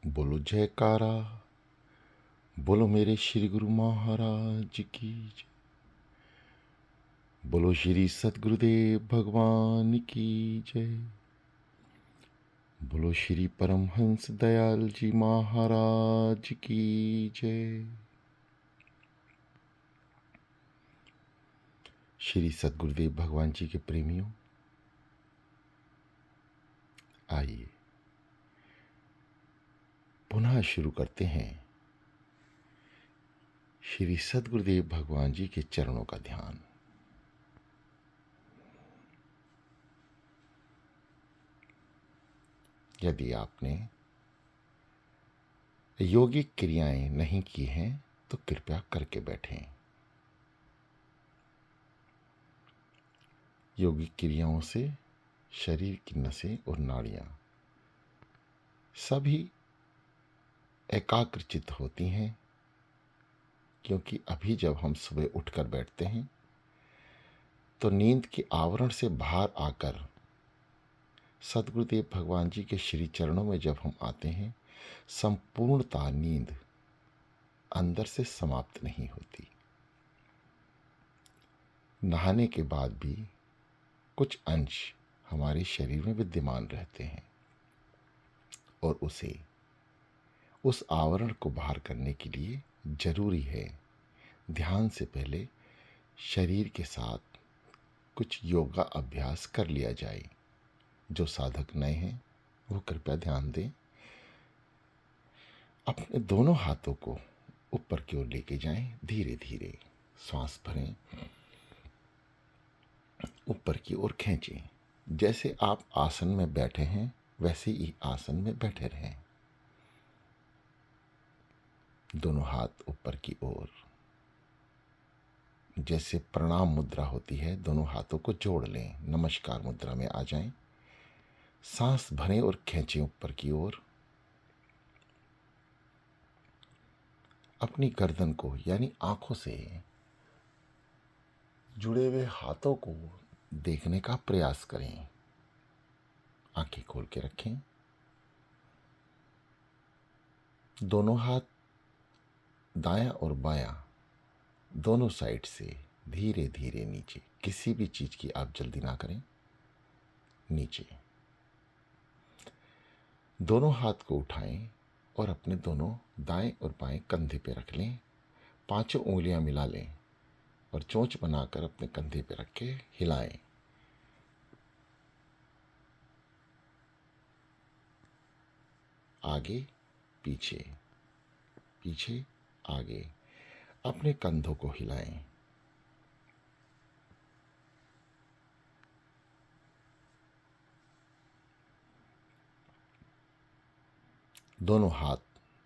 बोलो जयकारा, बोलो मेरे श्री गुरु महाराज की जय। बोलो श्री सद्गुरुदेव भगवान की जय। बोलो श्री परमहंस दयाल जी महाराज की जय। श्री सद्गुरुदेव भगवान जी के प्रेमियों, आइए पुनः शुरू करते हैं श्री सद्गुरुदेव भगवान जी के चरणों का ध्यान। यदि आपने योगिक क्रियाएं नहीं की हैं तो कृपया करके बैठें। योगिक क्रियाओं से शरीर की नसें और नाड़ियां सभी एकाग्रचित होती हैं, क्योंकि अभी जब हम सुबह उठकर बैठते हैं तो नींद के आवरण से बाहर आकर सद्गुरुदेव भगवान जी के श्री चरणों में जब हम आते हैं, संपूर्णतः नींद अंदर से समाप्त नहीं होती। नहाने के बाद भी कुछ अंश हमारे शरीर में विद्यमान रहते हैं और उस आवरण को बाहर करने के लिए जरूरी है ध्यान से पहले शरीर के साथ कुछ योगा अभ्यास कर लिया जाए। जो साधक नए हैं वो कृपया ध्यान दें। अपने दोनों हाथों को ऊपर की ओर लेके जाएं, धीरे धीरे श्वास भरें, ऊपर की ओर खींचें। जैसे आप आसन में बैठे हैं वैसे ही आसन में बैठे रहें। दोनों हाथ ऊपर की ओर, जैसे प्रणाम मुद्रा होती है, दोनों हाथों को जोड़ लें, नमस्कार मुद्रा में आ जाएं। सांस भरें और खींचें ऊपर की ओर। अपनी गर्दन को यानी आंखों से जुड़े हुए हाथों को देखने का प्रयास करें। आंखें खोल के रखें। दोनों हाथ दायां और बायां दोनों साइड से धीरे धीरे नीचे, किसी भी चीज की आप जल्दी ना करें, नीचे। दोनों हाथ को उठाएं और अपने दोनों दाएं और बाएं कंधे पे रख लें। पांचों उंगलियां मिला लें और चोंच बनाकर अपने कंधे पे रख के हिलाएं। आगे पीछे, पीछे आगे, अपने कंधों को हिलाएं। दोनों हाथ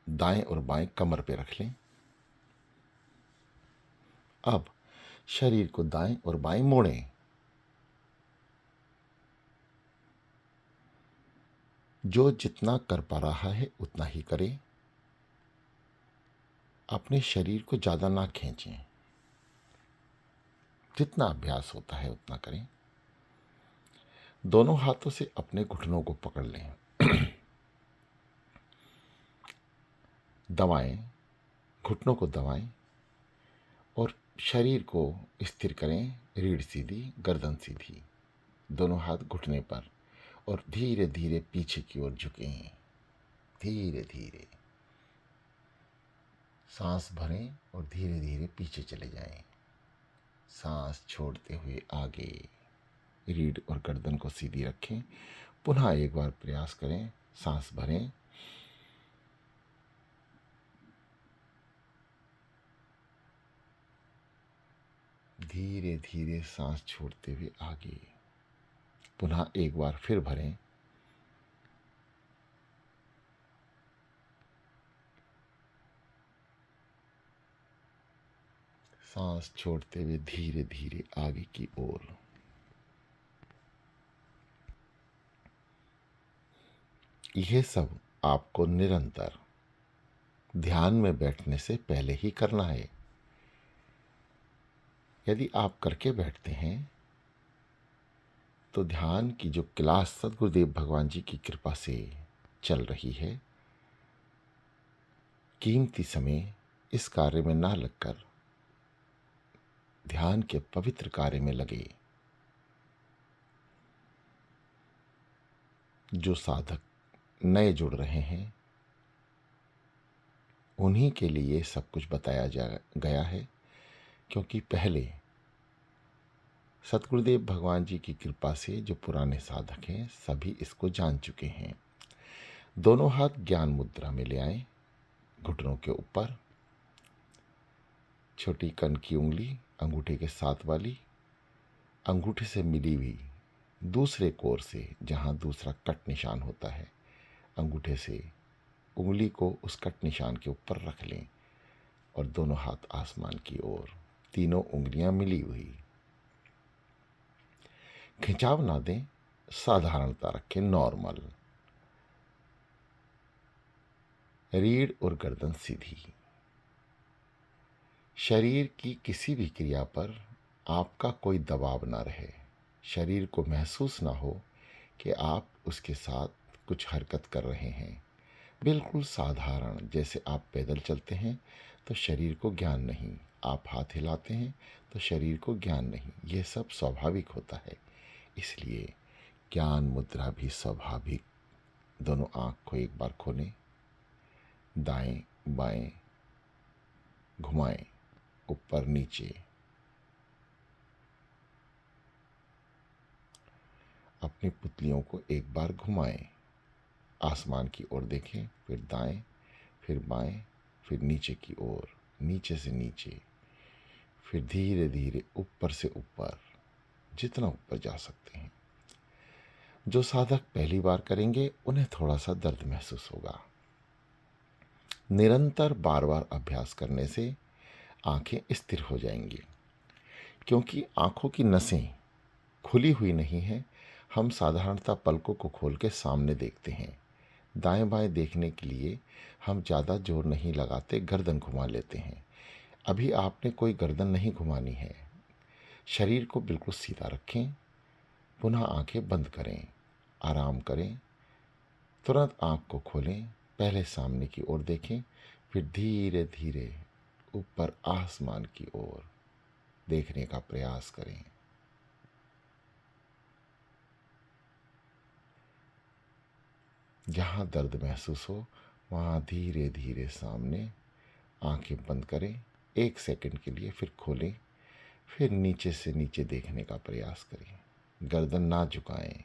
दाएं और बाएं कमर पे रख लें। अब शरीर को दाएं और बाएं मोड़ें। जो जितना कर पा रहा है उतना ही करें। अपने शरीर को ज़्यादा ना खींचें, जितना अभ्यास होता है उतना करें। दोनों हाथों से अपने घुटनों को पकड़ लें। दबाएं, घुटनों को दबाएं और शरीर को स्थिर करें। रीढ़ सीधी, गर्दन सीधी, दोनों हाथ घुटने पर और धीरे धीरे पीछे की ओर झुकें। धीरे धीरे सांस भरें और धीरे धीरे पीछे चले जाएं। सांस छोड़ते हुए आगे, रीढ़ और गर्दन को सीधी रखें। पुनः एक बार प्रयास करें। सांस भरें, धीरे धीरे सांस छोड़ते हुए आगे। पुनः एक बार फिर भरें। सांस छोड़ते हुए धीरे धीरे आगे की ओर। यह सब आपको निरंतर ध्यान में बैठने से पहले ही करना है। यदि आप करके बैठते हैं तो ध्यान की जो क्लास सद्गुरुदेव भगवान जी की कृपा से चल रही है कीमती समय इस कार्य में ना लगकर ध्यान के पवित्र कार्य में लगे। जो साधक नए जुड़ रहे हैं उन्हीं के लिए सब कुछ बताया गया है, क्योंकि पहले सतगुरुदेव भगवान जी की कृपा से जो पुराने साधक हैं सभी इसको जान चुके हैं। दोनों हाथ ज्ञान मुद्रा में ले आए, घुटनों के ऊपर, छोटी कन की उंगली अंगूठे के साथ वाली अंगूठे से मिली हुई दूसरे कोर से, जहां दूसरा कट निशान होता है, अंगूठे से उंगली को उस कट निशान के ऊपर रख लें और दोनों हाथ आसमान की ओर, तीनों उंगलियां मिली हुई। खिंचाव ना दें, साधारणता रखें, नॉर्मल। रीढ़ और गर्दन सीधी। शरीर की किसी भी क्रिया पर आपका कोई दबाव ना रहे। शरीर को महसूस ना हो कि आप उसके साथ कुछ हरकत कर रहे हैं। बिल्कुल साधारण, जैसे आप पैदल चलते हैं तो शरीर को ज्ञान नहीं, आप हाथ हिलाते हैं तो शरीर को ज्ञान नहीं, ये सब स्वाभाविक होता है। इसलिए ज्ञान मुद्रा भी स्वाभाविक। दोनों आँख को एक बार खोलें, दाएं बाएं घुमाएं, ऊपर नीचे। अपनी पुतलियों को एक बार घुमाएं, आसमान की ओर देखें, फिर दाएं, फिर बाएं, फिर नीचे की ओर, नीचे से नीचे, फिर धीरे धीरे ऊपर से ऊपर, जितना ऊपर जा सकते हैं। जो साधक पहली बार करेंगे उन्हें थोड़ा सा दर्द महसूस होगा। निरंतर बार बार अभ्यास करने से आंखें स्थिर हो जाएंगी, क्योंकि आंखों की नसें खुली हुई नहीं हैं। हम साधारणतः पलकों को खोल के सामने देखते हैं। दाएं बाएं देखने के लिए हम ज़्यादा जोर नहीं लगाते, गर्दन घुमा लेते हैं। अभी आपने कोई गर्दन नहीं घुमानी है। शरीर को बिल्कुल सीधा रखें, पुनः आंखें बंद करें, आराम करें, तुरंत आंख को खोलें, पहले सामने की ओर देखें, फिर धीरे धीरे ऊपर आसमान की ओर देखने का प्रयास करें। जहाँ दर्द महसूस हो वहाँ धीरे धीरे सामने आंखें बंद करें 1 सेकंड के लिए, फिर खोलें, फिर नीचे से नीचे देखने का प्रयास करें। गर्दन ना झुकाएं,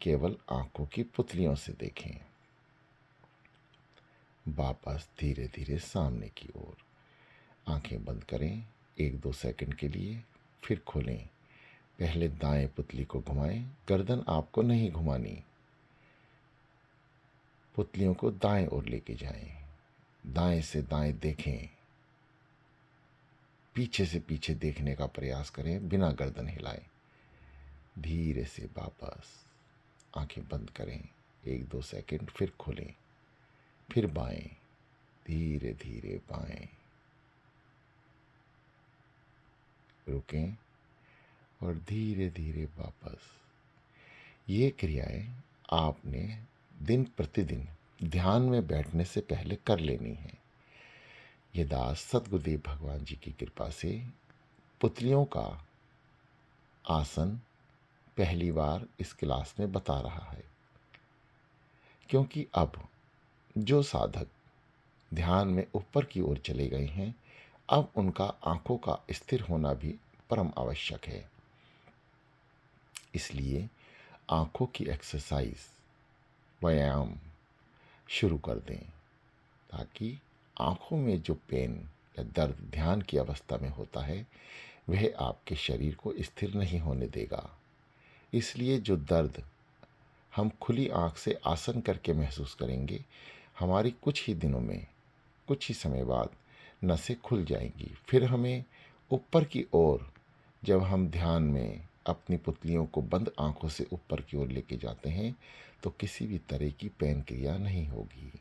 केवल आंखों की पुतलियों से देखें। वापस धीरे धीरे सामने की ओर आंखें बंद करें 1-2 सेकंड के लिए, फिर खोलें। पहले दाएं पुतली को घुमाएं, गर्दन आपको नहीं घुमानी, पुतलियों को दाएं ओर लेके जाएं, दाएं से दाएं देखें, पीछे से पीछे देखने का प्रयास करें बिना गर्दन हिलाए। धीरे से वापस आंखें बंद करें 1-2 सेकंड, फिर खोलें, फिर बाएं, धीरे धीरे बाएं, रुकें और धीरे धीरे वापस। ये क्रियाएं आपने दिन प्रतिदिन ध्यान में बैठने से पहले कर लेनी है। ये दास सतगुरुदेव भगवान जी की कृपा से पुतलियों का आसन पहली बार इस क्लास में बता रहा है, क्योंकि अब जो साधक ध्यान में ऊपर की ओर चले गए हैं, अब उनका आंखों का स्थिर होना भी परम आवश्यक है। इसलिए आंखों की एक्सरसाइज, व्यायाम शुरू कर दें, ताकि आंखों में जो पेन या दर्द ध्यान की अवस्था में होता है वह आपके शरीर को स्थिर नहीं होने देगा। इसलिए जो दर्द हम खुली आंख से आसन करके महसूस करेंगे, हमारी कुछ ही दिनों में, कुछ ही समय बाद नसें खुल जाएंगी। फिर हमें ऊपर की ओर, जब हम ध्यान में अपनी पुतलियों को बंद आंखों से ऊपर की ओर लेके जाते हैं, तो किसी भी तरह की पेन क्रिया नहीं होगी।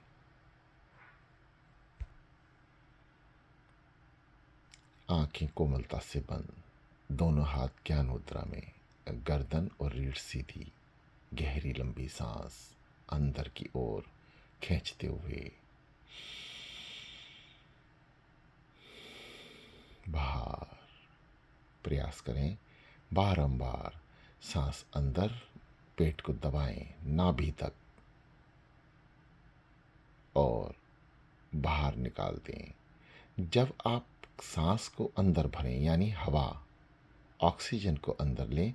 आंखें कोमलता से बंद, दोनों हाथ ज्ञान मुद्रा में, गर्दन और रीढ़ सीधी, गहरी लंबी सांस अंदर की ओर खींचते हुए बाहर। प्रयास करें बारंबार सांस अंदर, पेट को दबाएं नाभि तक और बाहर निकाल दें। जब आप सांस को अंदर भरें यानी हवा ऑक्सीजन को अंदर लें,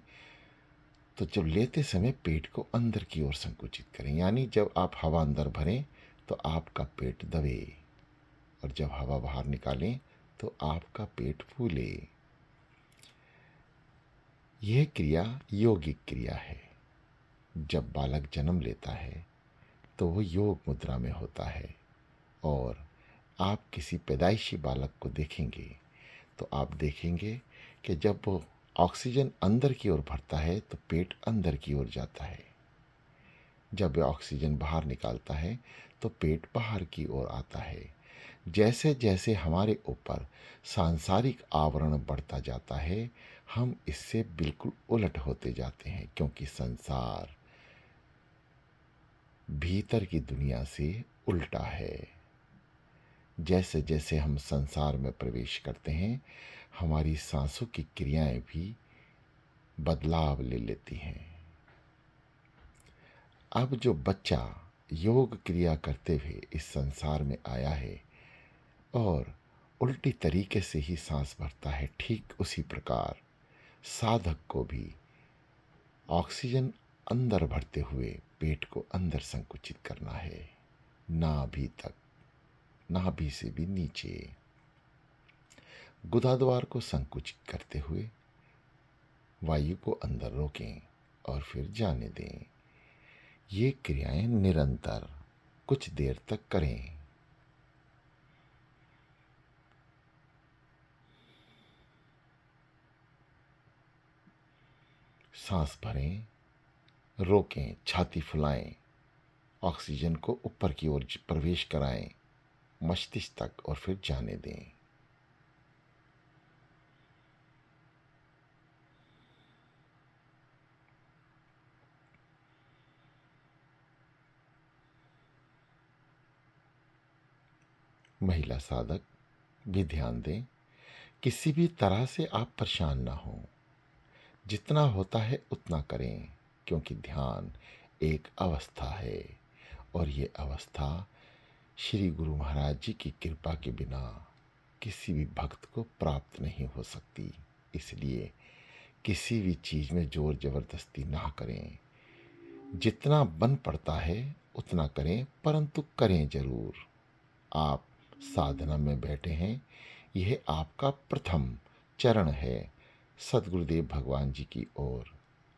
तो जब लेते समय पेट को अंदर की ओर संकुचित करें, यानी जब आप हवा अंदर भरें तो आपका पेट दबे और जब हवा बाहर निकालें तो आपका पेट फूले। यह क्रिया योगिक क्रिया है। जब बालक जन्म लेता है तो वो योग मुद्रा में होता है और आप किसी पैदाइशी बालक को देखेंगे तो आप देखेंगे कि जब वो ऑक्सीजन अंदर की ओर भरता है तो पेट अंदर की ओर जाता है। जब वह ऑक्सीजन बाहर निकालता है तो पेट बाहर की ओर आता है। जैसे जैसे हमारे ऊपर सांसारिक आवरण बढ़ता जाता है, हम इससे बिल्कुल उलट होते जाते हैं, क्योंकि संसार भीतर की दुनिया से उल्टा है। जैसे जैसे हम संसार में प्रवेश करते हैं, हमारी सांसों की क्रियाएं भी बदलाव ले लेती हैं। अब जो बच्चा योग क्रिया करते हुए इस संसार में आया है और उल्टी तरीके से ही सांस भरता है, ठीक उसी प्रकार साधक को भी ऑक्सीजन अंदर भरते हुए पेट को अंदर संकुचित करना है, नाभि तक, नाभि से भी नीचे। गुदाद्वार को संकुचित करते हुए वायु को अंदर रोकें और फिर जाने दें। ये क्रियाएं निरंतर कुछ देर तक करें। सांस भरें, रोकें, छाती फुलाएं, ऑक्सीजन को ऊपर की ओर प्रवेश कराएं मस्तिष्क तक और फिर जाने दें। महिला साधक भी ध्यान दें, किसी भी तरह से आप परेशान ना हो। जितना होता है उतना करें, क्योंकि ध्यान एक अवस्था है और ये अवस्था श्री गुरु महाराज जी की कृपा के बिना किसी भी भक्त को प्राप्त नहीं हो सकती। इसलिए किसी भी चीज़ में जोर जबरदस्ती ना करें। जितना बन पड़ता है उतना करें, परंतु करें जरूर। आप साधना में बैठे हैं, यह आपका प्रथम चरण है सदगुरुदेव भगवान जी की ओर।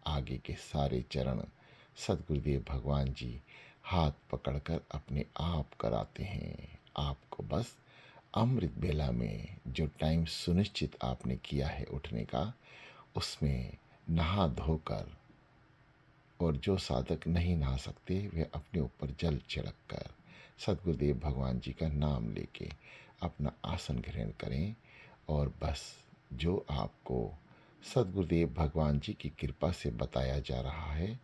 आगे के सारे चरण सदगुरुदेव भगवान जी हाथ पकड़कर अपने आप कराते हैं। आपको बस अमृत बेला में जो टाइम सुनिश्चित आपने किया है उठने का, उसमें नहा धोकर, और जो साधक नहीं नहा सकते वे अपने ऊपर जल छिड़क कर सदगुरुदेव भगवान जी का नाम लेके अपना आसन ग्रहण करें और बस जो आपको सदगुरुदेव भगवान जी की कृपा से बताया जा रहा है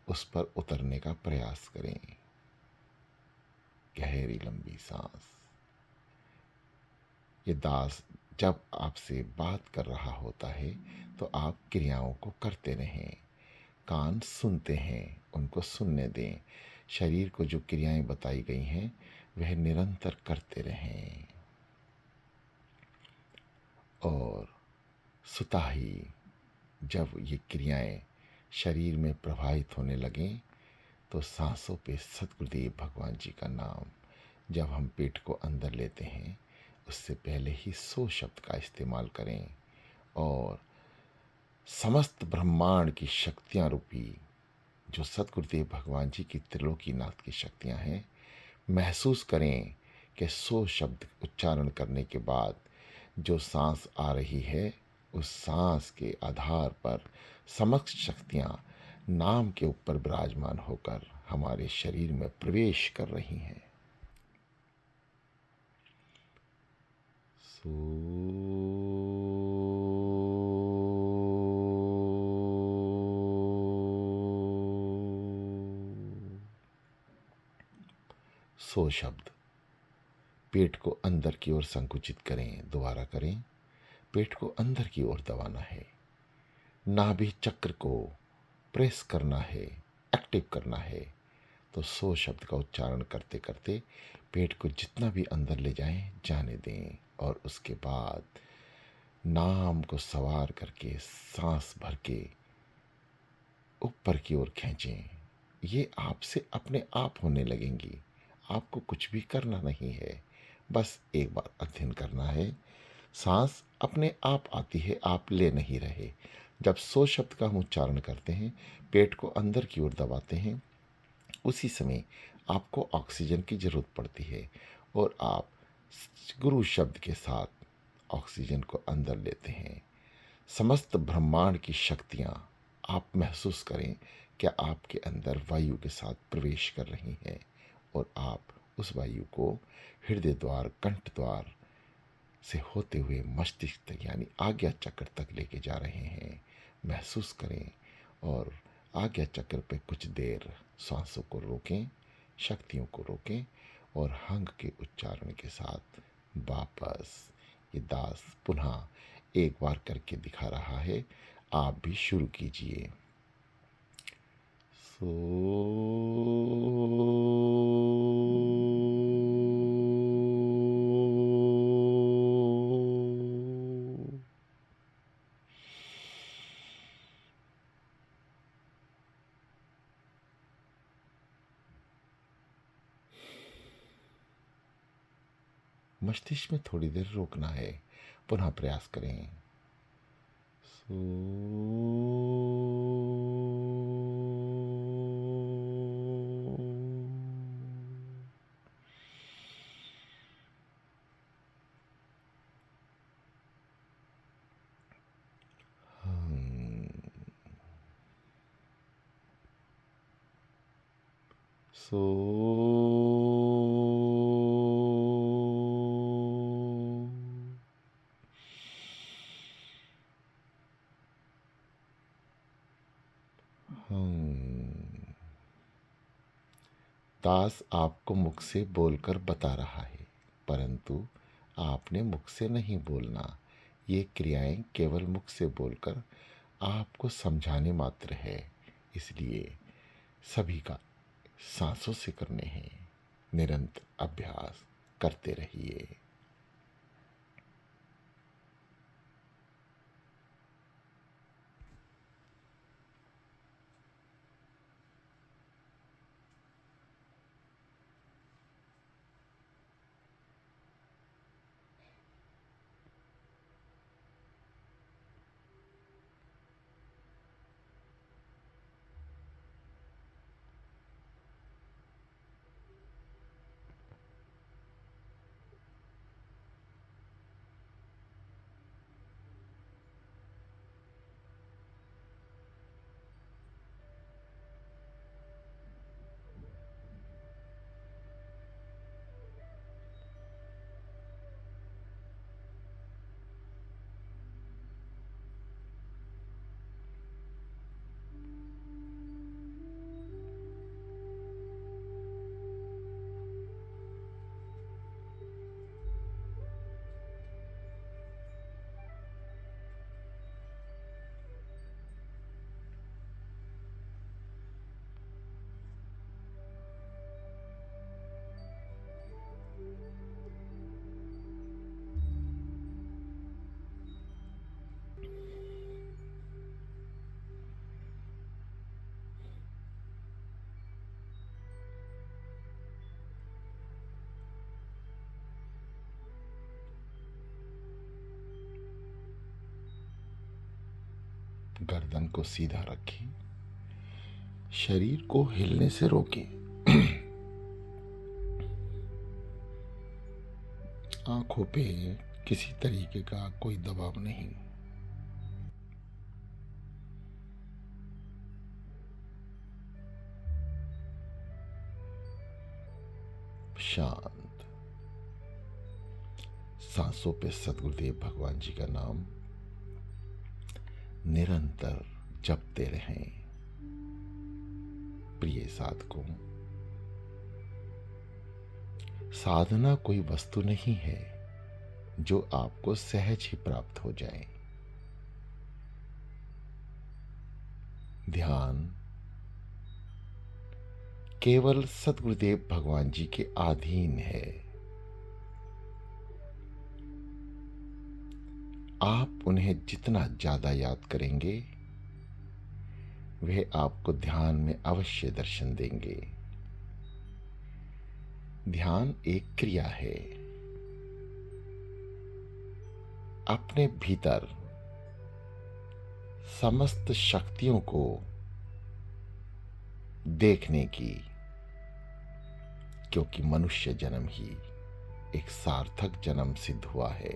उस पर उतरने का प्रयास करें। गहरी लंबी सांस। ये दास जब आपसे बात कर रहा होता है तो आप क्रियाओं को करते रहें। कान सुनते हैं, उनको सुनने दें। शरीर को जो क्रियाएं बताई गई हैं वह निरंतर करते रहें। और सुता ही जब ये क्रियाएं शरीर में प्रवाहित होने लगें तो सांसों पे सतगुरुदेव भगवान जी का नाम जब हम पेट को अंदर लेते हैं उससे पहले ही 100 शब्द का इस्तेमाल करें और समस्त ब्रह्मांड की शक्तियां रूपी जो सतगुरुदेव भगवान जी की त्रिलोकीनाथ की शक्तियां हैं, महसूस करें कि 100 शब्द उच्चारण करने के बाद जो सांस आ रही है उस सांस के आधार पर समस्त शक्तियां नाम के ऊपर विराजमान होकर हमारे शरीर में प्रवेश कर रही हैं। सो शब्द पेट को अंदर की ओर संकुचित करें। दोबारा करें। पेट को अंदर की ओर दबाना है, नाभि चक्र को प्रेस करना है, एक्टिव करना है। तो सो शब्द का उच्चारण करते करते पेट को जितना भी अंदर ले जाएं जाने दें, और उसके बाद नाम को सवार करके सांस भर के ऊपर की ओर खींचें। ये आपसे अपने आप होने लगेंगी, आपको कुछ भी करना नहीं है, बस एक बार अध्ययन करना है। सांस अपने आप आती है, आप ले नहीं रहे। जब सो शब्द का हम उच्चारण करते हैं, पेट को अंदर की ओर दबाते हैं, उसी समय आपको ऑक्सीजन की ज़रूरत पड़ती है और आप गुरु शब्द के साथ ऑक्सीजन को अंदर लेते हैं। समस्त ब्रह्मांड की शक्तियाँ आप महसूस करें, क्या आपके अंदर वायु के साथ प्रवेश कर रही हैं, और आप उस वायु को हृदय द्वार, कंठ द्वार से होते हुए मस्तिष्क तक यानी आज्ञा चक्र तक लेके जा रहे हैं। महसूस करें और आज्ञा चक्र पे कुछ देर सांसों को रोकें, शक्तियों को रोकें, और हंग के उच्चारण के साथ वापस ये दास पुनः एक बार करके दिखा रहा है, आप भी शुरू कीजिए। सो मस्तिष्क में थोड़ी देर रोकना है, पुनः प्रयास करें। सो सो दास आपको मुख से बोलकर बता रहा है, परंतु आपने मुख से नहीं बोलना। ये क्रियाएं केवल मुख से बोलकर आपको समझाने मात्र है, इसलिए सभी का सांसों से करने हैं। निरंतर अभ्यास करते रहिए। गर्दन को सीधा रखें, शरीर को हिलने से रोकें। आंखों पे किसी तरीके का कोई दबाव नहीं। शांत। सांसों पे सदगुरुदेव भगवान जी का नाम निरंतर जपते रहें। प्रिय साधकों, साधना कोई वस्तु नहीं है जो आपको सहज ही प्राप्त हो जाए। ध्यान केवल सद्गुरुदेव भगवान जी के अधीन है। आप उन्हें जितना ज्यादा याद करेंगे, वे आपको ध्यान में अवश्य दर्शन देंगे। ध्यान एक क्रिया है। अपने भीतर समस्त शक्तियों को देखने की, क्योंकि मनुष्य जन्म ही एक सार्थक जन्म सिद्ध हुआ है।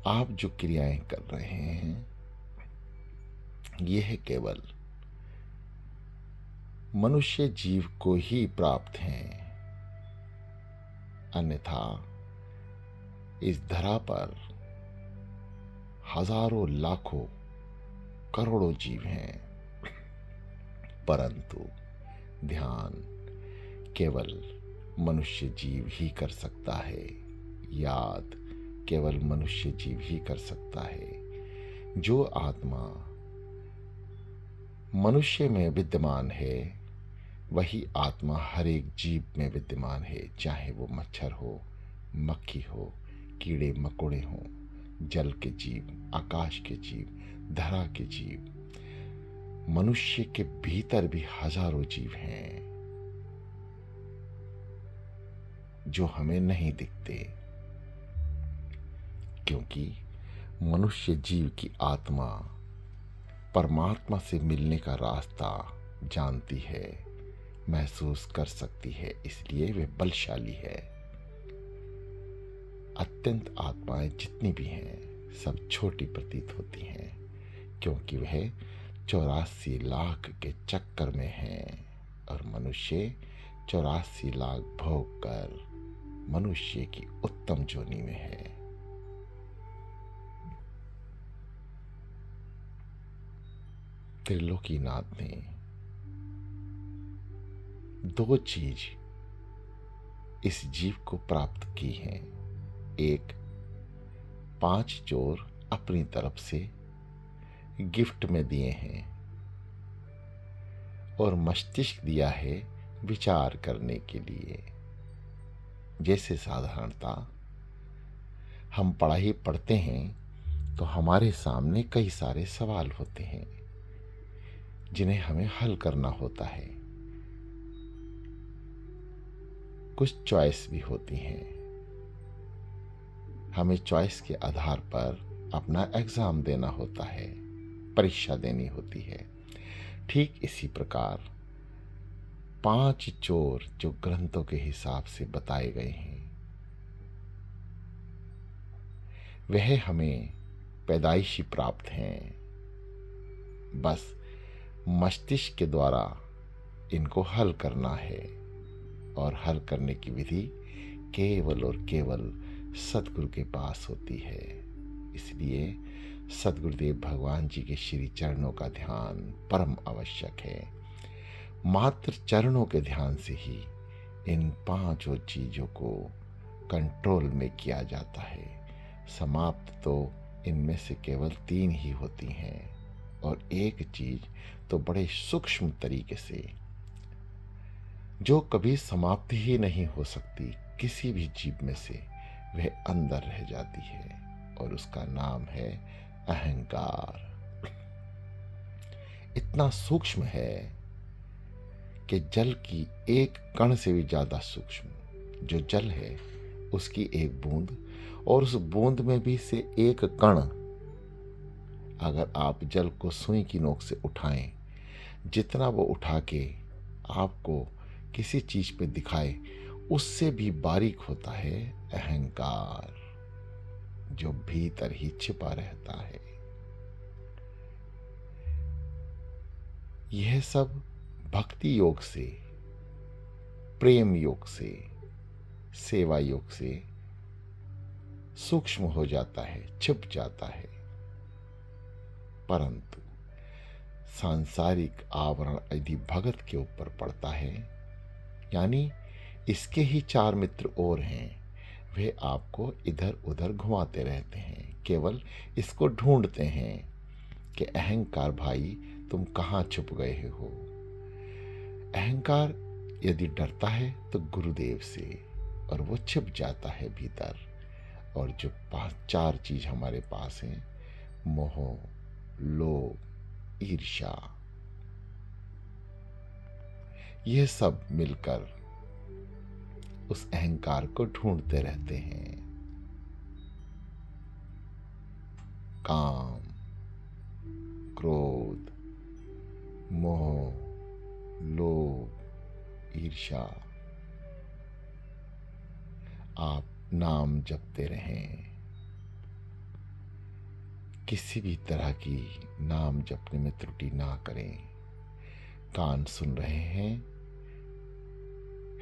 आप जो क्रियाएं कर रहे हैं, यह केवल मनुष्य जीव को ही प्राप्त हैं, अन्यथा इस धरा पर हजारों लाखों करोड़ों जीव हैं, परंतु ध्यान केवल मनुष्य जीव ही कर सकता है। याद केवल मनुष्य जीव ही कर सकता है। जो आत्मा मनुष्य में विद्यमान है, वही आत्मा हर एक जीव में विद्यमान है, चाहे वो मच्छर हो, मक्खी हो, कीड़े मकोड़े हों, जल के जीव, आकाश के जीव, धरा के जीव। मनुष्य के भीतर भी हजारों जीव हैं जो हमें नहीं दिखते, क्योंकि मनुष्य जीव की आत्मा परमात्मा से मिलने का रास्ता जानती है, महसूस कर सकती है, इसलिए वे बलशाली है। अत्यंत आत्माएं जितनी भी हैं, सब छोटी प्रतीत होती हैं, क्योंकि वह 84 लाख के चक्कर में हैं और मनुष्य 84 लाख भोग कर मनुष्य की उत्तम जोनी में है। त्रिलोकीनाथ ने 2 चीज इस जीव को प्राप्त की हैं। एक, 5 चोर अपनी तरफ से गिफ्ट में दिए हैं और मस्तिष्क दिया है विचार करने के लिए। जैसे साधारणता हम पढ़ाई पढ़ते हैं तो हमारे सामने कई सारे सवाल होते हैं जिन्हें हमें हल करना होता है। कुछ चॉइस भी होती हैं, हमें चॉइस के आधार पर अपना एग्जाम देना होता है, परीक्षा देनी होती है। ठीक इसी प्रकार 5 चोर जो ग्रंथों के हिसाब से बताए गए हैं, वह हमें पैदाइशी प्राप्त हैं। बस मस्तिष्क के द्वारा इनको हल करना है और हल करने की विधि केवल और केवल सद्गुरु के पास होती है। इसलिए सद्गुरुदेव भगवान जी के श्री चरणों का ध्यान परम आवश्यक है। मात्र चरणों के ध्यान से ही इन 5 चीजों को कंट्रोल में किया जाता है। समाप्त तो इनमें से केवल 3 ही होती हैं और एक चीज तो बड़े सूक्ष्म तरीके से, जो कभी समाप्त ही नहीं हो सकती किसी भी जीव में से, वह अंदर रह जाती है और उसका नाम है अहंकार। इतना सूक्ष्म है कि जल की एक कण से भी ज्यादा सूक्ष्म जो जल है, उसकी एक बूंद, और उस बूंद में भी से एक कण अगर आप जल को सुई की नोक से उठाएं, जितना वो उठा के आपको किसी चीज पे दिखाए, उससे भी बारीक होता है अहंकार, जो भीतर ही छिपा रहता है। यह सब भक्ति योग से, प्रेम योग से, सेवा योग से सूक्ष्म हो जाता है, छिप जाता है। परंतु सांसारिक आवरण यदि भगत के ऊपर पड़ता है, यानी इसके ही 4 मित्र और हैं, वे आपको इधर उधर घुमाते रहते हैं, केवल इसको ढूंढते हैं कि अहंकार भाई तुम कहाँ छुप गए हो। अहंकार यदि डरता है तो गुरुदेव से, और वो छिप जाता है भीतर। और जो पांच चार चीज हमारे पास हैं, मोह, लोभ, ईर्ष्या, ये सब मिलकर उस अहंकार को ढूंढते रहते हैं। काम, क्रोध, मोह, लोभ, ईर्ष्या। आप नाम जपते रहें, किसी भी तरह की नाम जपने में त्रुटि ना करें। कान सुन रहे हैं,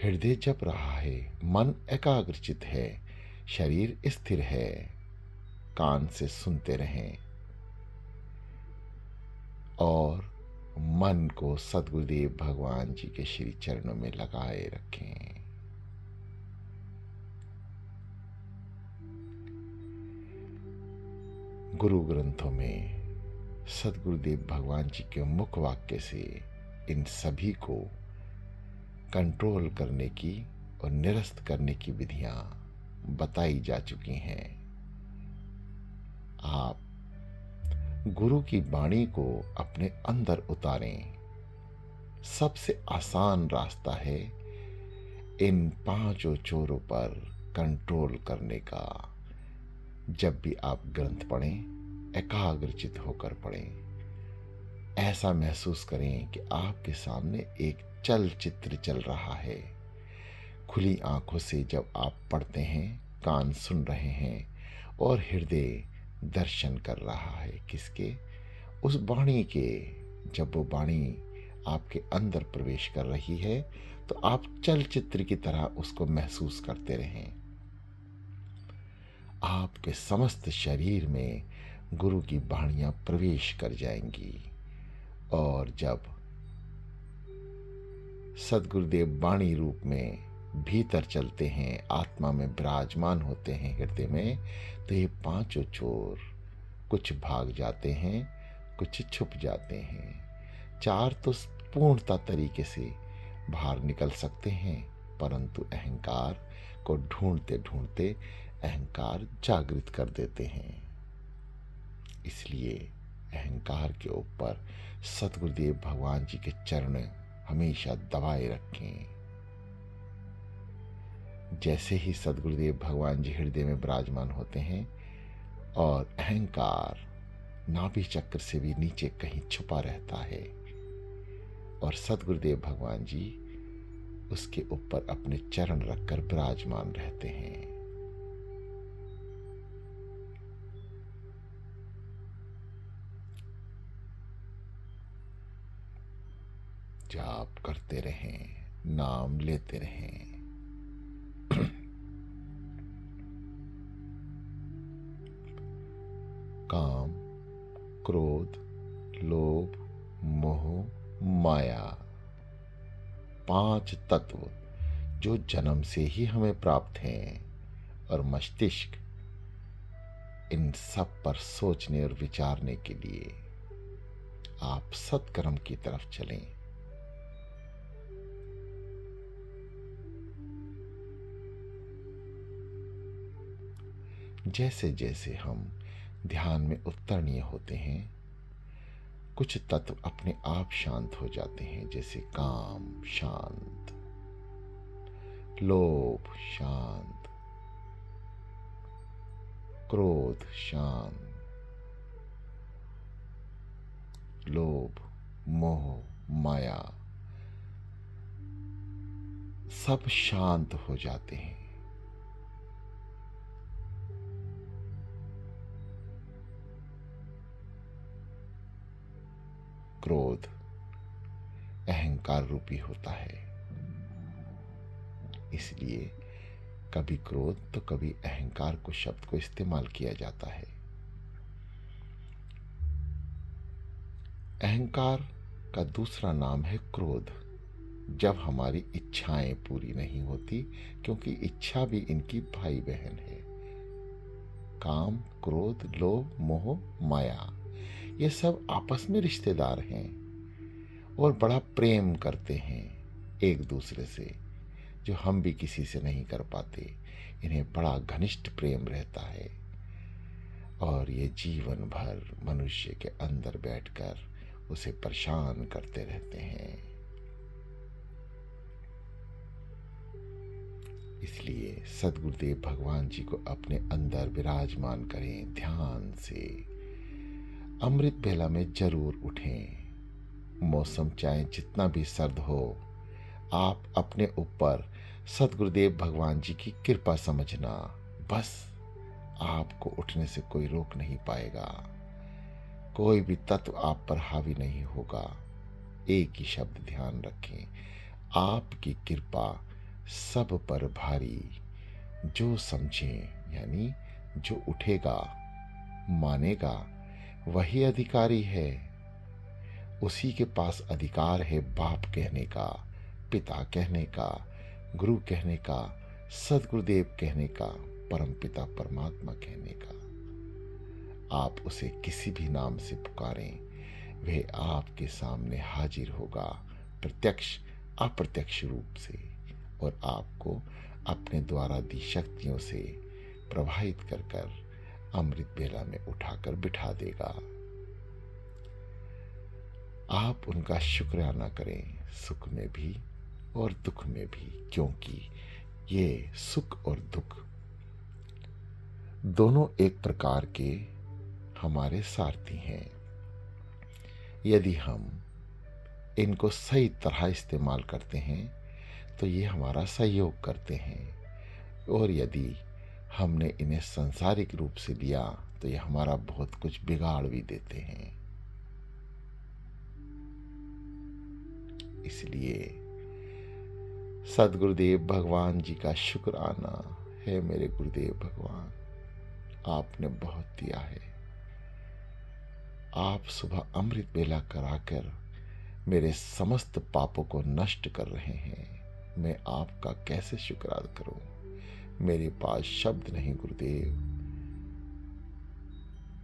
हृदय जप रहा है, मन एकाग्रचित है, शरीर स्थिर है। कान से सुनते रहें और मन को सद्गुरुदेव भगवान जी के श्री चरणों में लगाए रखें। गुरु ग्रंथों में सद्गुरुदेव भगवान जी के मुख वाक्य से इन सभी को कंट्रोल करने की और निरस्त करने की विधियां बताई जा चुकी हैं। आप गुरु की वाणी को अपने अंदर उतारें। सबसे आसान रास्ता है इन पांचों चोरों पर कंट्रोल करने का। जब भी आप ग्रंथ पढ़ें, एकाग्रचित होकर पढ़ें। ऐसा महसूस करें कि आपके सामने एक चलचित्र चल रहा है। खुली आंखों से जब आप पढ़ते हैं, कान सुन रहे हैं और हृदय दर्शन कर रहा है किसके? उस वाणी के। जब वो वाणी आपके अंदर प्रवेश कर रही है तो आप चलचित्र की तरह उसको महसूस करते रहें। आपके समस्त शरीर में गुरु की वाणियां प्रवेश कर जाएंगी। और जब सद्गुरुदेव वाणी रूप में भीतर चलते हैं, आत्मा में विराजमान होते हैं हृदय में, तो ये पांचों चोर कुछ भाग जाते हैं, कुछ छुप जाते हैं। चार तो पूर्णता तरीके से बाहर निकल सकते हैं, परंतु अहंकार को ढूंढते ढूंढते अहंकार जागृत कर देते हैं। इसलिए अहंकार के ऊपर सद्गुरुदेव भगवान जी के चरण हमेशा दबाए रखें। जैसे ही सद्गुरुदेव भगवान जी हृदय में विराजमान होते हैं और अहंकार नाभि चक्र से भी नीचे कहीं छुपा रहता है, और सद्गुरुदेव भगवान जी उसके ऊपर अपने चरण रखकर विराजमान रहते हैं। जाप करते रहें, नाम लेते रहें। काम, क्रोध, लोभ, मोह, माया, पांच तत्व जो जन्म से ही हमें प्राप्त हैं, और मस्तिष्क इन सब पर सोचने और विचारने के लिए आप सत्कर्म की तरफ चलें। जैसे जैसे हम ध्यान में उत्तरणीय होते हैं, कुछ तत्व अपने आप शांत हो जाते हैं। जैसे काम शांत, लोभ शांत, क्रोध शांत, लोभ, मोह, माया सब शांत हो जाते हैं। क्रोध अहंकार रूपी होता है, इसलिए कभी क्रोध तो कभी अहंकार को शब्द को इस्तेमाल किया जाता है। अहंकार का दूसरा नाम है क्रोध, जब हमारी इच्छाएं पूरी नहीं होती, क्योंकि इच्छा भी इनकी भाई बहन है। काम, क्रोध, लोभ, मोह, माया, ये सब आपस में रिश्तेदार हैं और बड़ा प्रेम करते हैं एक दूसरे से, जो हम भी किसी से नहीं कर पाते। इन्हें बड़ा घनिष्ठ प्रेम रहता है और ये जीवन भर मनुष्य के अंदर बैठकर उसे परेशान करते रहते हैं। इसलिए सद्गुरुदेव भगवान जी को अपने अंदर विराजमान करें ध्यान से। अमृत बेला में जरूर उठें। मौसम चाहे जितना भी सर्द हो, आप अपने ऊपर सद्गुरुदेव भगवान जी की कृपा समझना। बस आपको उठने से कोई रोक नहीं पाएगा, कोई भी तत्व आप पर हावी नहीं होगा। एक ही शब्द ध्यान रखें, आपकी कृपा सब पर भारी। जो समझे, यानी जो उठेगा, मानेगा, वही अधिकारी है। उसी के पास अधिकार है बाप कहने का, पिता कहने का, गुरु कहने का, सद्गुरुदेव कहने का, परम पिता परमात्मा कहने का। आप उसे किसी भी नाम से पुकारें, वह आपके सामने हाजिर होगा, प्रत्यक्ष अप्रत्यक्ष रूप से, और आपको अपने द्वारा दी शक्तियों से प्रभावित कर अमृत बेला में उठाकर बिठा देगा। आप उनका शुक्राना करें, सुख में भी और दुख में भी, क्योंकि ये सुख और दुख दोनों एक प्रकार के हमारे सारथी हैं। यदि हम इनको सही तरह इस्तेमाल करते हैं तो ये हमारा सहयोग करते हैं, और यदि हमने इन्हें सांसारिक रूप से लिया तो ये हमारा बहुत कुछ बिगाड़ भी देते हैं। इसलिए सद्गुरुदेव भगवान जी का शुक्राना है। मेरे गुरुदेव भगवान, आपने बहुत दिया है। आप सुबह अमृत बेला कराकर मेरे समस्त पापों को नष्ट कर रहे हैं। मैं आपका कैसे शुक्र अदा करूं? मेरे पास शब्द नहीं गुरुदेव।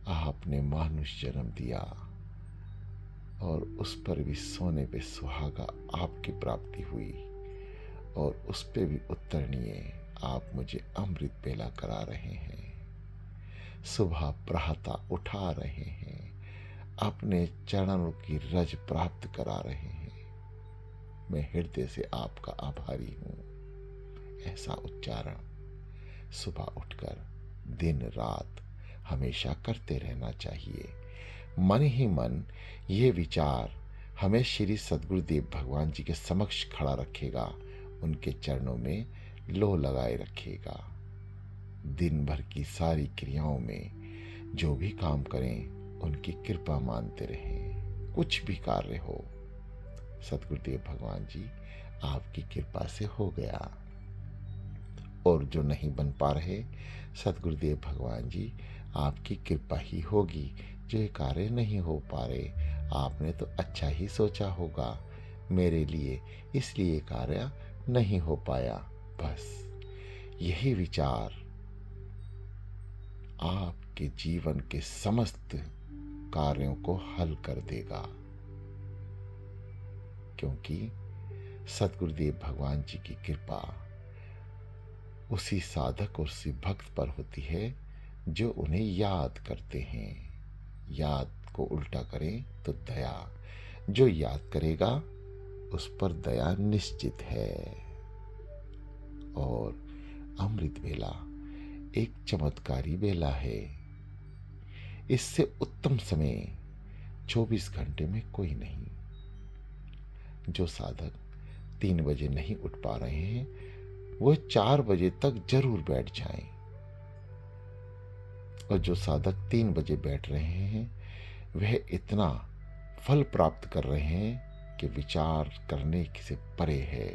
आपने मानुष जन्म दिया और उस पर भी सोने पे सुहागा आपकी प्राप्ति हुई, और उस पे भी उत्तरणीय आप मुझे अमृत बेला करा रहे हैं। सुबह प्रहता उठा रहे हैं, अपने चरणों की रज प्राप्त करा रहे हैं। मैं हृदय से आपका आभारी हूँ। ऐसा उच्चारण सुबह उठकर दिन रात हमेशा करते रहना चाहिए। मन ही मन ये विचार हमें श्री सद्गुरुदेव भगवान जी के समक्ष खड़ा रखेगा, उनके चरणों में लोह लगाए रखेगा। दिन भर की सारी क्रियाओं में जो भी काम करें उनकी कृपा मानते रहें। कुछ भी कार्य हो, सद्गुरुदेव भगवान जी आपकी कृपा से हो गया, और जो नहीं बन पा रहे, सद्गुरुदेव भगवान जी आपकी कृपा ही होगी। जो ये कार्य नहीं हो पा रहे, आपने तो अच्छा ही सोचा होगा मेरे लिए, इसलिए कार्य नहीं हो पाया। बस यही विचार आपके जीवन के समस्त कार्यों को हल कर देगा, क्योंकि सद्गुरुदेव भगवान जी की कृपा उसी साधक और उसी भक्त पर होती है जो उन्हें याद करते हैं। याद को उल्टा करें तो दया, जो याद करेगा उस पर दया निश्चित है। और अमृत बेला एक चमत्कारी बेला है। इससे उत्तम समय 24 घंटे में कोई नहीं। जो साधक 3 बजे नहीं उठ पा रहे हैं, वो 4 बजे तक जरूर बैठ जाएं। और जो साधक 3 बजे बैठ रहे हैं, वह इतना फल प्राप्त कर रहे हैं कि विचार करने से परे है।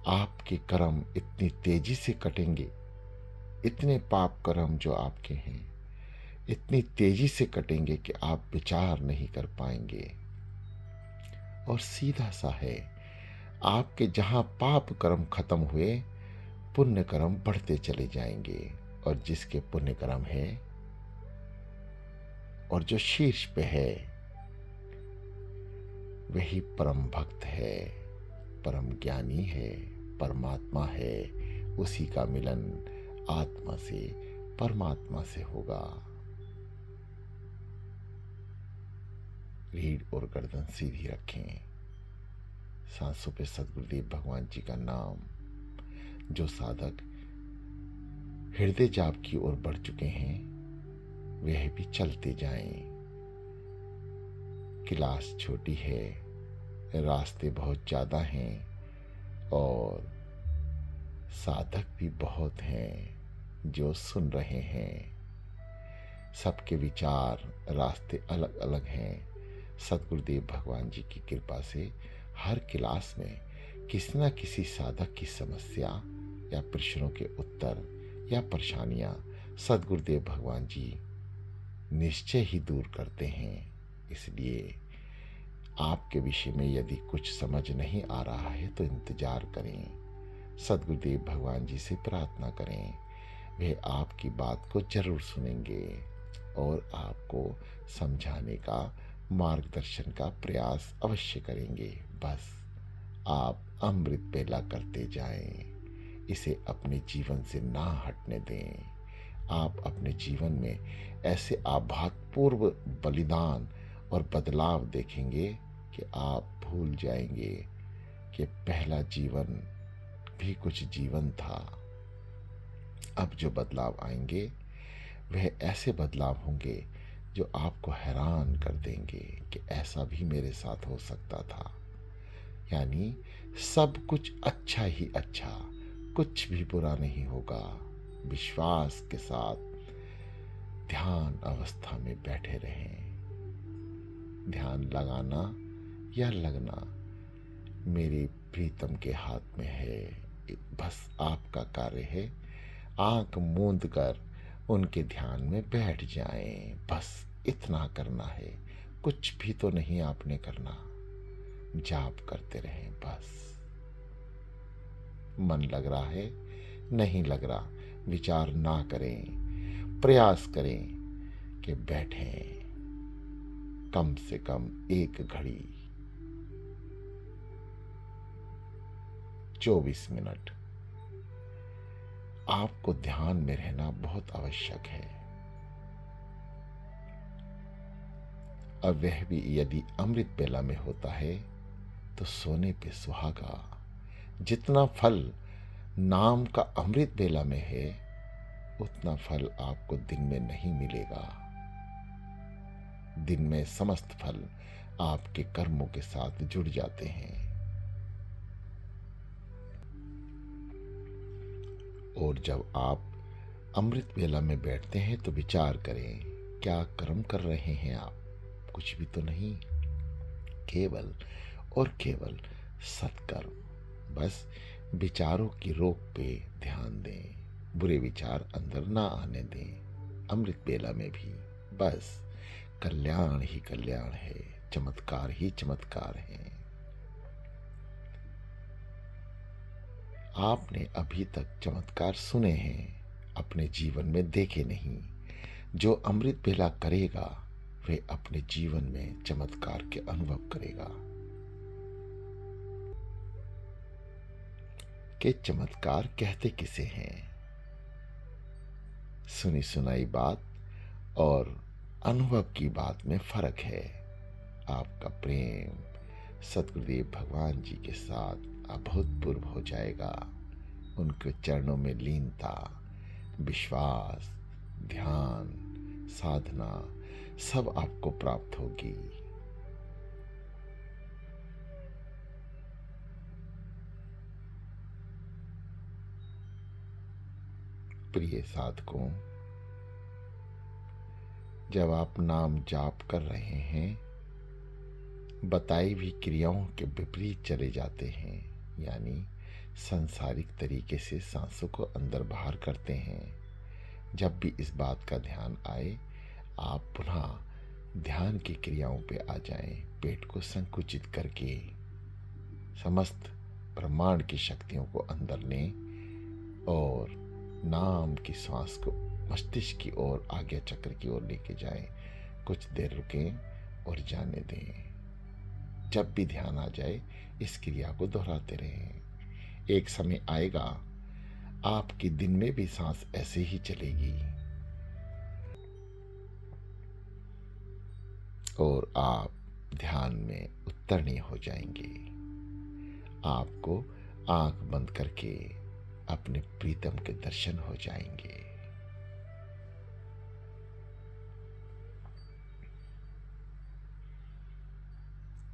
आपके कर्म इतनी तेजी से कटेंगे, इतने पाप कर्म जो आपके हैं इतनी तेजी से कटेंगे कि आप विचार नहीं कर पाएंगे। और सीधा सा है। आपके जहाँ पाप कर्म खत्म हुए, पुण्य कर्म बढ़ते चले जाएंगे, और जिसके पुण्य कर्म है और जो शीर्ष पे है, वही परम भक्त है, परम ज्ञानी है, परमात्मा है। उसी का मिलन आत्मा से परमात्मा से होगा। रीढ़ और गर्दन सीधी रखें। सांसों पे सदगुरुदेव भगवान जी का नाम। जो साधक हृदय जाप की ओर बढ़ चुके हैं, वह भी चलते जाएं। क्लास छोटी है, रास्ते बहुत ज्यादा हैं, और साधक भी बहुत हैं जो सुन रहे हैं। सबके विचार, रास्ते अलग अलग हैं। सदगुरुदेव भगवान जी की कृपा से हर क्लास में किसी न किसी साधक की समस्या या प्रश्नों के उत्तर या परेशानियां सदगुरुदेव भगवान जी निश्चय ही दूर करते हैं। इसलिए आपके विषय में यदि कुछ समझ नहीं आ रहा है तो इंतजार करें, सदगुरुदेव भगवान जी से प्रार्थना करें। वे आपकी बात को जरूर सुनेंगे और आपको समझाने का, मार्गदर्शन का प्रयास अवश्य करेंगे। बस आप अमृत बेला करते जाएं, इसे अपने जीवन से ना हटने दें। आप अपने जीवन में ऐसे आभातपूर्व बलिदान और बदलाव देखेंगे कि आप भूल जाएंगे कि पहला जीवन भी कुछ जीवन था। अब जो बदलाव आएंगे वह ऐसे बदलाव होंगे जो आपको हैरान कर देंगे कि ऐसा भी मेरे साथ हो सकता था। यानी सब कुछ अच्छा ही अच्छा, कुछ भी बुरा नहीं होगा। विश्वास के साथ ध्यान अवस्था में बैठे रहें। ध्यान लगाना या लगना मेरे प्रीतम के हाथ में है। बस आपका कार्य है आंख मूंद कर उनके ध्यान में बैठ जाएं। बस इतना करना है, कुछ भी तो नहीं आपने करना। जाप करते रहें बस। मन लग रहा है, नहीं लग रहा, विचार ना करें। प्रयास करें कि बैठें कम से कम 1 घड़ी, 24 मिनट। आपको ध्यान में रहना बहुत आवश्यक है। और वह भी यदि अमृत बेला में होता है तो सोने पे सुहागा। जितना फल नाम का अमृत बेला में है, उतना फल आपको दिन में नहीं मिलेगा। दिन में समस्त फल आपके कर्मों के साथ जुड़ जाते हैं। और जब आप अमृत बेला में बैठते हैं तो विचार करें, क्या कर्म कर रहे हैं आप? कुछ भी तो नहीं, केवल और केवल सत्कर्म। बस विचारों की रोक पे ध्यान दें, बुरे विचार अंदर ना आने दें। अमृत बेला में भी बस कल्याण ही कल्याण है, चमत्कार ही चमत्कार है। आपने अभी तक चमत्कार सुने हैं, अपने जीवन में देखे नहीं। जो अमृत बेला करेगा वे अपने जीवन में चमत्कार के अनुभव करेगा। कि चमत्कार कहते किसे हैं? सुनी सुनाई बात और अनुभव की बात में फर्क है। आपका प्रेम सतगुरुदेव भगवान जी के साथ अभूतपूर्व हो जाएगा। उनके चरणों में लीनता, विश्वास, ध्यान, साधना सब आपको प्राप्त होगी। प्रिय साधकों, जब आप नाम जाप कर रहे हैं, बताई हुई क्रियाओं के विपरीत चले जाते हैं, यानी सांसारिक तरीके से सांसों को अंदर बाहर करते हैं। जब भी इस बात का ध्यान आए, आप पुनः ध्यान की क्रियाओं पे आ जाएं, पेट को संकुचित करके समस्त ब्रह्मांड की शक्तियों को अंदर लें और नाम की सांस को मस्तिष्क की ओर आज्ञा चक्र की ओर लेके जाएं। कुछ देर रुकें और जाने दें। जब भी ध्यान आ जाए इस क्रिया को दोहराते रहें। एक समय आएगा आपकी दिन में भी सांस ऐसे ही चलेगी और आप ध्यान में उत्तरणीय हो जाएंगे। आपको आंख बंद करके अपने प्रीतम के दर्शन हो जाएंगे।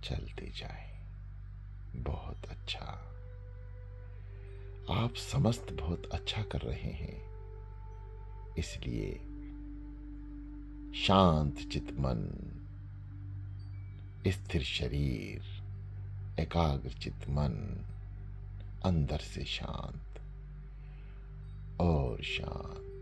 चलते जाएं। बहुत अच्छा। आप समस्त बहुत अच्छा कर रहे हैं। इसलिए शांत चित मन, स्थिर शरीर, एकाग्र चित मन, अंदर से शांत और शांत।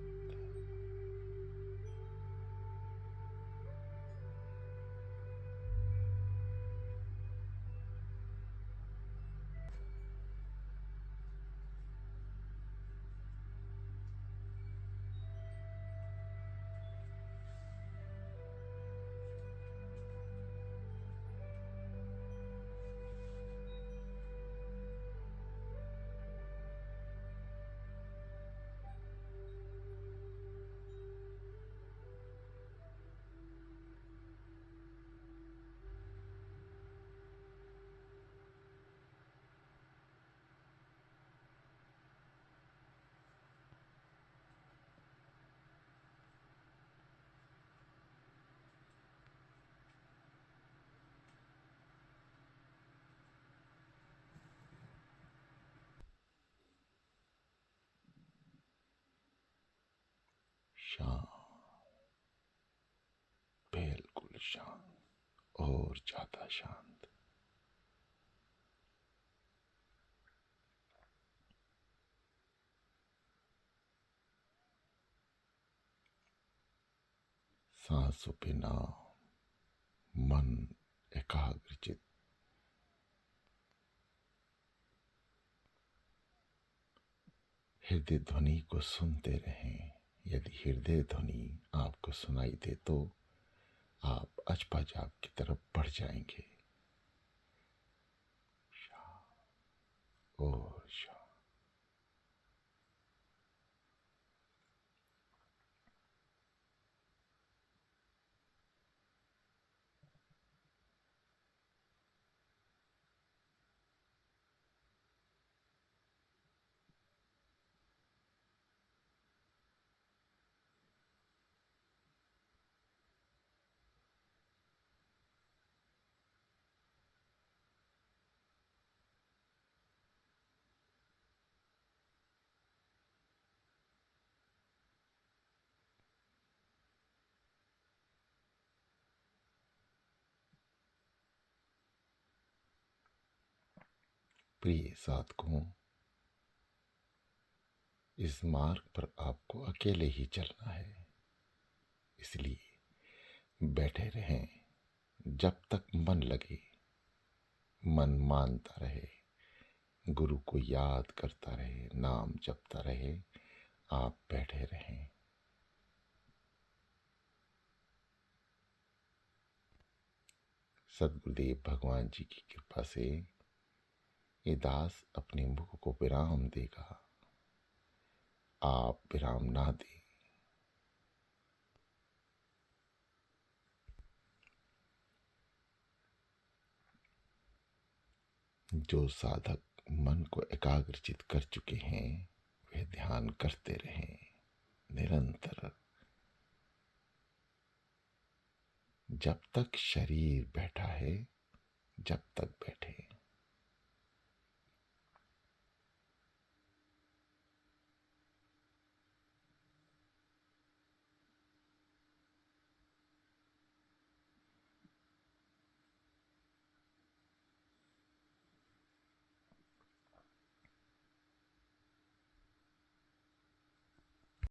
शांत, बिल्कुल शांत और ज्यादा शांत। सांसों पे नाम, मन एकाग्रचित। हृदय ध्वनि को सुनते रहें। यदि हृदय ध्वनि आपको सुनाई दे तो आप अजपा जाप की तरफ बढ़ जाएंगे। और प्रिय साधकों, इस मार्ग पर आपको अकेले ही चलना है। इसलिए बैठे रहें जब तक मन लगे। मन मानता रहे, गुरु को याद करता रहे, नाम जपता रहे। आप बैठे रहें। सदगुरुदेव भगवान जी की कृपा से ये दास अपने मुख को विराम देगा। आप विराम ना दें। जो साधक मन को एकाग्रचित कर चुके हैं वे ध्यान करते रहें निरंतर, जब तक शरीर बैठा है, जब तक बैठे।